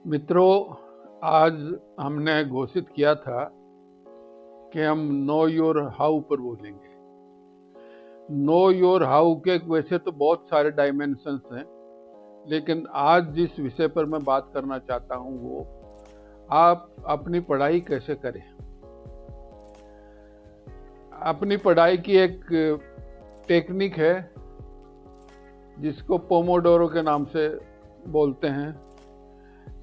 मित्रों, आज हमने घोषित किया था कि हम नो योर हाउ पर बोलेंगे। नो योर हाउ के वैसे तो बहुत सारे डायमेंशंस हैं, लेकिन आज जिस विषय पर मैं बात करना चाहता हूं वो आप अपनी पढ़ाई कैसे करें। अपनी पढ़ाई की एक टेक्निक है जिसको पोमोडोरो के नाम से बोलते हैं।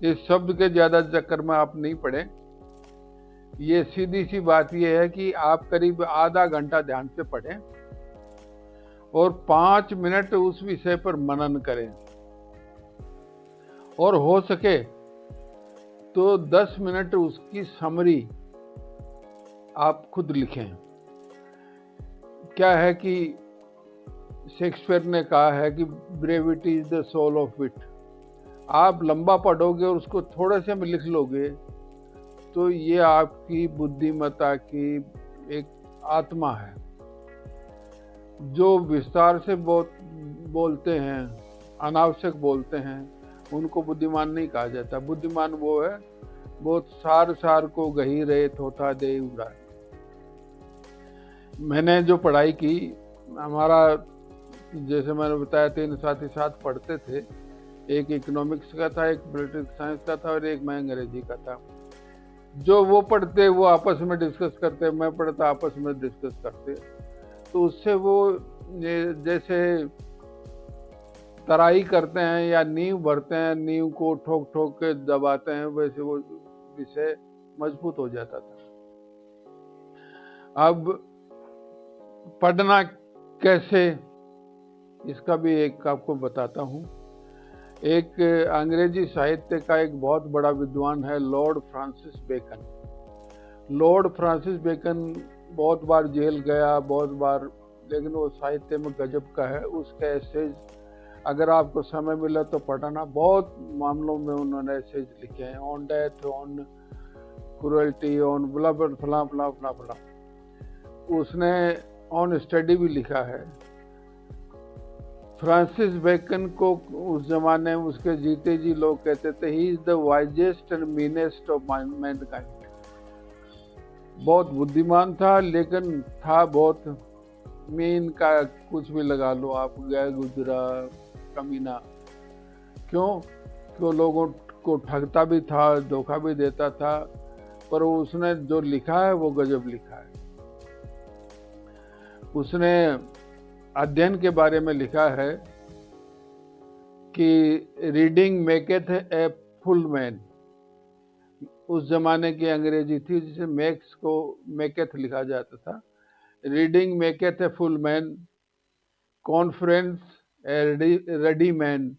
इस शब्द के ज़्यादा चक्कर में आप नहीं पड़े। ये सीधी सी बात ये है कि आप करीब आधा घंटा ध्यान से पढ़ें और 5 मिनट उस विषय पर मनन करें, और हो सके तो 10 मिनट उसकी समरी आप खुद लिखें। क्या है कि शेक्सपियर ने कहा है कि brevity is the soul of wit. आप लंबा पढ़ोगे और उसको थोड़े से में लिख लोगे तो ये आपकी बुद्धिमत्ता की एक आत्मा है। जो विस्तार से बोलते हैं, अनावश्यक बोलते हैं, उनको बुद्धिमान नहीं कहा जाता। बुद्धिमान वो है बहुत सार को गहीरे थोथा दे उड़ा। मैंने जो पढ़ाई की, हमारा जैसे मैंने बताया 3 साथी साथ पढ़ते थे। एक इकोनॉमिक्स का था, एक पॉलिटिकल साइंस का था और एक मैं अंग्रेजी का था। जो वो पढ़ते वो आपस में डिस्कस करते, मैं पढ़ता आपस में डिस्कस करते। तो उससे वो जैसे तराई करते हैं या नींव भरते हैं, नींव को ठोक ठोक के दबाते हैं, वैसे वो विषय मजबूत हो जाता था। अब पढ़ना कैसे, इसका भी एक आपको बताता हूँ। एक अंग्रेजी साहित्य का एक बहुत बड़ा विद्वान है Lord Francis Bacon. Lord Francis Bacon बहुत बार जेल गया, बहुत बार, लेकिन वो साहित्य में गजब का है। उसके एसेज अगर आपको समय मिला तो पढ़ना। बहुत मामलों में उन्होंने एसेज लिखे हैं, on death, on cruelty, on blah फला फला फला फला। उसने ऑन स्टडी भी लिखा है। फ्रांसिस बेकन को उस जमाने में उसके जीते जी लोग कहते थे he is the wisest and meanest of Mankind. बहुत बुद्धिमान था, लेकिन था बहुत मीन का, कुछ भी लगा लो आप, गया गुजरा कमीना। क्यों लोगों को ठगता भी था, धोखा भी देता था, पर उसने जो लिखा है वो गजब लिखा है। उसने अध्ययन के बारे में लिखा है कि reading maketh a full man. उस जमाने की अंग्रेजी थी जिसे मेक्स को मेकेथ लिखा जाता था। Reading maketh a full man, conference a ready man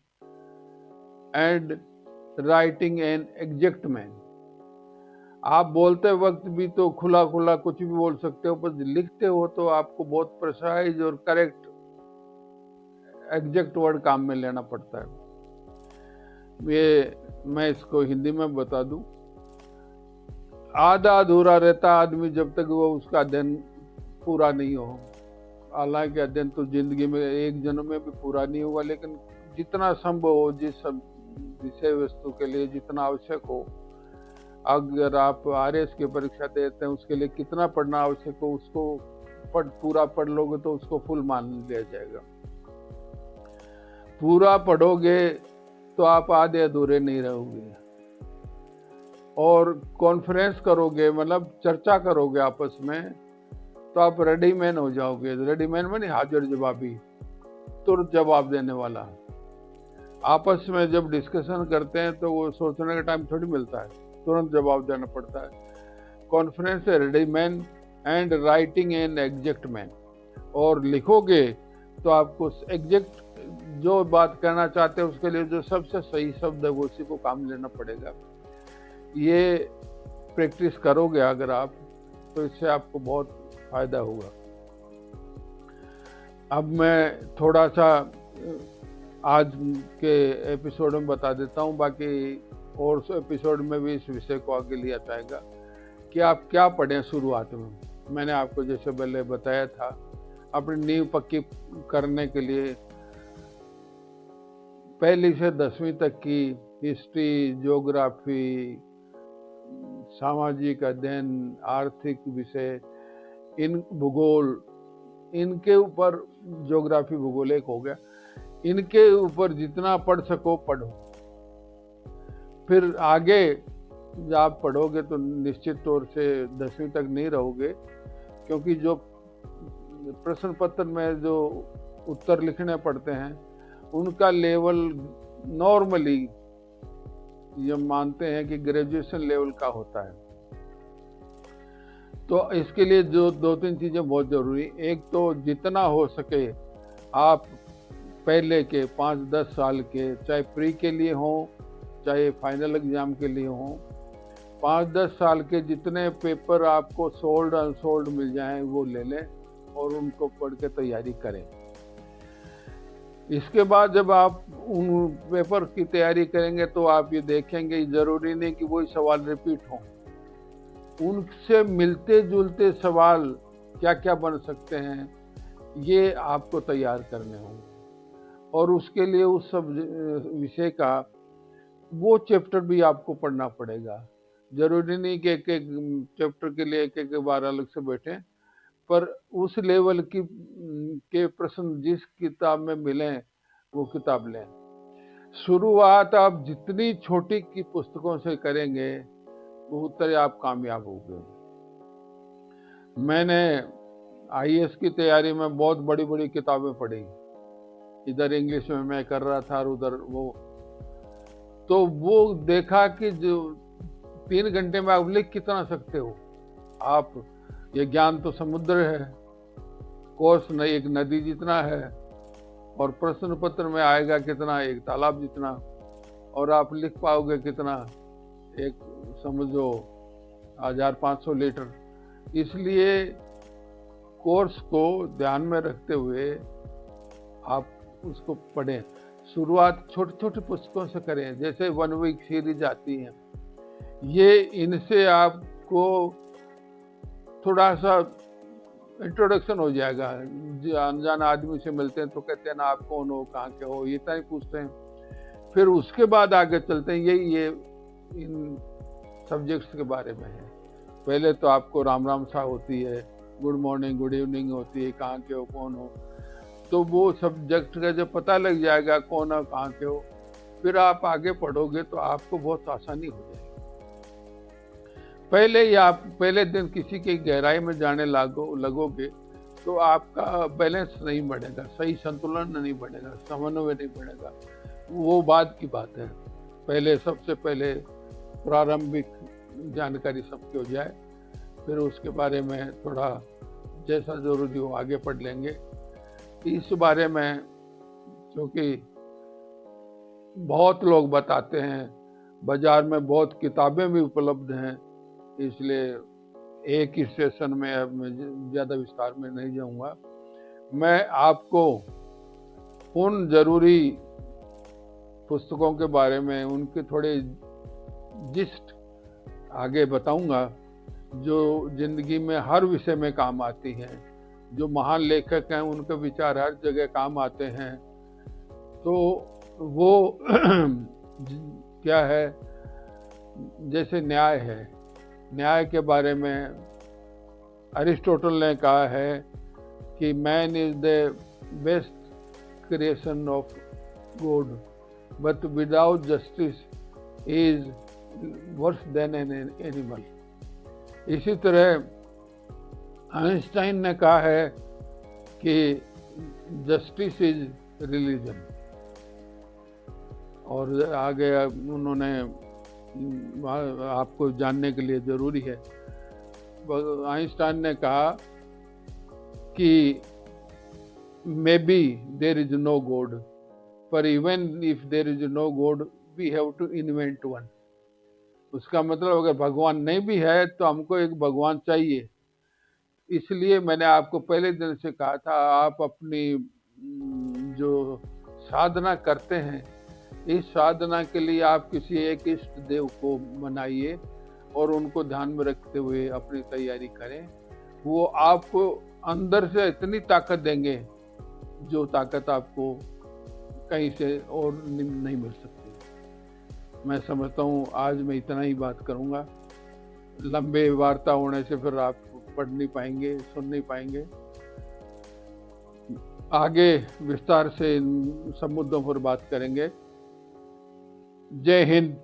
and writing an exact man. आप बोलते वक्त भी तो खुला खुला कुछ भी बोल सकते हो, पर लिखते हो तो आपको बहुत प्रिसाइज और करेक्ट एग्जैक्ट वर्ड काम में लेना पड़ता है। ये मैं इसको हिंदी में बता दूं। आधा अधूरा रहता आदमी जब तक वो उसका अध्ययन पूरा नहीं हो। हालांकि अध्ययन तो जिंदगी में एक जन्म में भी पूरा नहीं होगा, लेकिन जितना संभव हो, जिस विषय वस्तु के लिए जितना आवश्यक हो, अगर आप आरएस की परीक्षा देते हैं उसके लिए कितना पढ़ना आवश्यक हो, उसको पूरा पढ़ लोगे तो उसको फुल मान लिया जाएगा। पूरा पढ़ोगे तो आप आधे अधूरे नहीं रहोगे। और कॉन्फ्रेंस करोगे, मतलब चर्चा करोगे आपस में, तो आप रेडीमैन हो जाओगे। रेडीमैन में नहीं, हाजिर जवाबी, तुरंत जवाब देने वाला। आपस में जब डिस्कशन करते हैं तो वो सोचने का टाइम थोड़ी मिलता है, तुरंत जवाब देना पड़ता है। कॉन्फ्रेंस है ready man and writing an exact man. और लिखोगे तो आपको एग्जैक्ट जो बात कहना चाहते हैं उसके लिए जो सबसे सही शब्द है वो उसी को काम लेना पड़ेगा। ये प्रैक्टिस करोगे अगर आप, तो इससे आपको बहुत फायदा होगा। अब मैं थोड़ा सा आज के एपिसोड में बता देता हूँ, बाकी और एपिसोड में भी इस विषय को आगे लिया जाएगा कि आप क्या पढ़ें शुरुआत में। मैंने आपको जैसे पहले बताया था, अपनी नींव पक्की करने के लिए 1ली से 10वीं तक की हिस्ट्री, ज्योग्राफी, सामाजिक अध्ययन, आर्थिक विषय, इन भूगोल, इनके ऊपर, ज्योग्राफी भूगोल एक हो गया, इनके ऊपर जितना पढ़ सको पढ़ो। फिर आगे जब आप पढ़ोगे तो निश्चित तौर से 10वीं तक नहीं रहोगे, क्योंकि जो प्रश्न पत्र में जो उत्तर लिखने पड़ते हैं उनका लेवल नॉर्मली ये मानते हैं कि ग्रेजुएशन लेवल का होता है। तो इसके लिए जो 2-3 चीज़ें बहुत ज़रूरी, एक तो जितना हो सके आप पहले के 5-10 साल के, चाहे प्री के लिए हो चाहे फाइनल एग्जाम के लिए हो, 5-10 साल के जितने पेपर आपको सोल्ड अनसोल्ड मिल जाएं वो ले लें और उनको पढ़ के तैयारी करें। इसके बाद जब आप उन पेपर की तैयारी करेंगे तो आप ये देखेंगे ज़रूरी नहीं कि वही सवाल रिपीट हों, उनसे मिलते जुलते सवाल क्या क्या बन सकते हैं ये आपको तैयार करने होंगे। और उसके लिए उस सब विषय का वो चैप्टर भी आपको पढ़ना पड़ेगा। जरूरी नहीं कि एक एक चैप्टर के लिए एक बार अलग से बैठें, पर उस लेवल की के प्रश्न जिस किताब में मिलें वो किताब लें। शुरुआत आप जितनी छोटी की पुस्तकों से करेंगे उतने आप कामयाब होंगे। मैंने आईएएस की तैयारी में बहुत बड़ी बड़ी किताबें पढ़ी, इधर इंग्लिश में मैं कर रहा था और उधर वो देखा कि जो 3 घंटे में आप लिख कितना सकते हो आप, ये ज्ञान तो समुद्र है, कोर्स नहीं एक नदी जितना है, और प्रश्न पत्र में आएगा कितना, एक तालाब जितना, और आप लिख पाओगे कितना, एक समझो 1500 लीटर। इसलिए कोर्स को ध्यान में रखते हुए आप उसको पढ़ें। शुरुआत छोटी छोटी पुस्तकों से करें, जैसे 1 वीक सीरीज आती है, ये इनसे आपको थोड़ा सा इंट्रोडक्शन हो जाएगा। अनजान आदमी से मिलते हैं तो कहते हैं ना आप कौन हो, कहाँ के हो, ये तरह पूछते हैं। फिर उसके बाद आगे चलते हैं, ये इन सब्जेक्ट्स के बारे में है। पहले तो आपको राम राम सा होती है, गुड मॉर्निंग गुड इवनिंग होती है, कहाँ के हो कौन हो, तो वो सब्जेक्ट का जब पता लग जाएगा कौन हो कहाँ के हो, फिर आप आगे पढ़ोगे तो आपको बहुत आसानी हो जाएगी। पहले ही आप पहले दिन किसी की गहराई में जाने लगोगे तो आपका बैलेंस नहीं बढ़ेगा, सही संतुलन नहीं बढ़ेगा, समन्वय नहीं बढ़ेगा, वो बात की बात है। पहले सबसे पहले प्रारंभिक जानकारी सबकी हो जाए, फिर उसके बारे में थोड़ा जैसा जरूरी हो आगे पढ़ लेंगे। इस बारे में क्योंकि बहुत लोग बताते हैं, बाजार में बहुत किताबें भी उपलब्ध हैं, इसलिए एक ही सेशन में अब मैं ज़्यादा विस्तार में नहीं जाऊंगा। मैं आपको उन जरूरी पुस्तकों के बारे में उनके थोड़े जिस्ट आगे बताऊंगा जो जिंदगी में हर विषय में काम आती हैं। जो महान लेखक हैं उनके विचार हर जगह काम आते हैं। तो वो क्या है, जैसे न्याय है, न्याय के बारे में अरिस्टोटल ने कहा है कि man is the best creation of God but without justice is worse than an animal. इसी तरह आइंस्टाइन ने कहा है कि जस्टिस इज रिलीजन, और आगे उन्होंने आपको जानने के लिए जरूरी है, आइंस्टाइन ने कहा कि maybe there is no God, पर even if there is no God we have to invent one. उसका मतलब अगर भगवान नहीं भी है तो हमको एक भगवान चाहिए। इसलिए मैंने आपको पहले दिन से कहा था, आप अपनी जो साधना करते हैं, इस साधना के लिए आप किसी एक इष्ट देव को मनाइए और उनको ध्यान में रखते हुए अपनी तैयारी करें। वो आपको अंदर से इतनी ताकत देंगे जो ताकत आपको कहीं से और नहीं मिल सकती। मैं समझता हूँ आज मैं इतना ही बात करूँगा। लंबे वार्ता होने से फिर आप पढ़ नहीं पाएंगे, सुन नहीं पाएंगे। आगे विस्तार से इन सब मुद्दों पर बात करेंगे। जय हिंद।